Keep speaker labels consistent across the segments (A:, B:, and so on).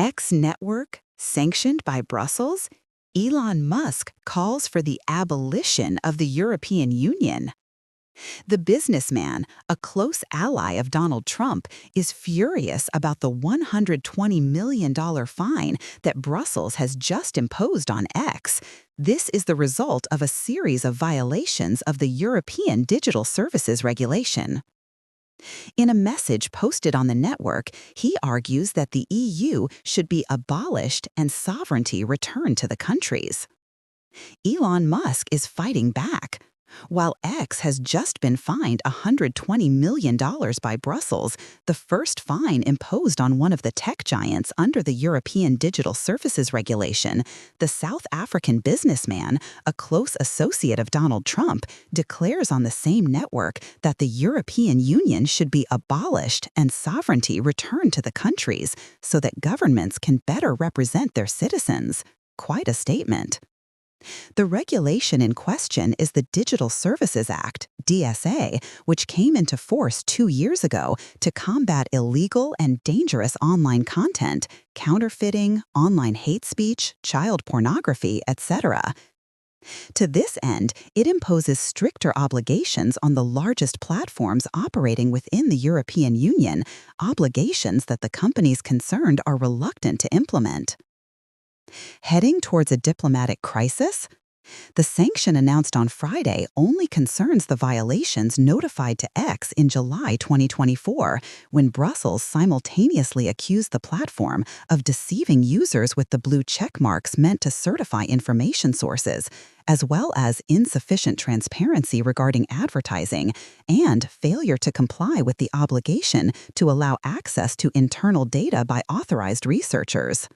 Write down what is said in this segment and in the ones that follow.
A: X network, sanctioned by Brussels, Elon Musk calls for the abolition of the European Union. The businessman, a close ally of Donald Trump, is furious about the $120 million fine that Brussels has just imposed on X. This is the result of a series of violations of the European Digital Services Regulation. In a message posted on the network, he argues that the EU should be abolished and sovereignty returned to the countries. Elon Musk is fighting back. While X has just been fined $120 million by Brussels, the first fine imposed on one of the tech giants under the European Digital Services Regulation, the South African businessman, a close associate of Donald Trump, declares on the same network that the European Union should be abolished and sovereignty returned to the countries so that governments can better represent their citizens. Quite a statement. The regulation in question is the Digital Services Act, DSA, which came into force 2 years ago to combat illegal and dangerous online content, counterfeiting, online hate speech, child pornography, etc. To this end, it imposes stricter obligations on the largest platforms operating within the European Union, obligations that the companies concerned are reluctant to implement. Heading towards a diplomatic crisis? The sanction announced on Friday only concerns the violations notified to X in July 2024, when Brussels simultaneously accused the platform of deceiving users with the blue check marks meant to certify information sources, as well as insufficient transparency regarding advertising and failure to comply with the obligation to allow access to internal data by authorized researchers.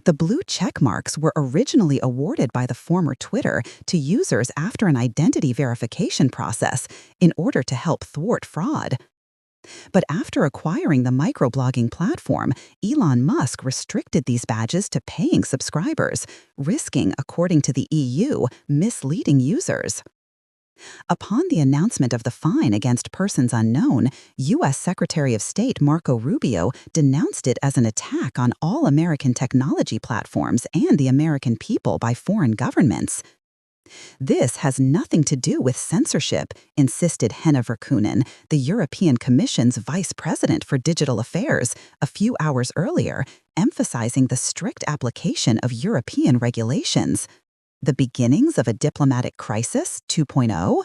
A: The blue check marks were originally awarded by the former Twitter to users after an identity verification process in order to help thwart fraud. But after acquiring the microblogging platform, Elon Musk restricted these badges to paying subscribers, risking, according to the EU, misleading users. Upon the announcement of the fine against persons unknown, U.S. Secretary of State Marco Rubio denounced it as an attack on all American technology platforms and the American people by foreign governments. This has nothing to do with censorship, insisted Henna Verkunen, the European Commission's vice president for digital affairs, a few hours earlier, emphasizing the strict application of European regulations. The beginnings of a diplomatic crisis 2.0?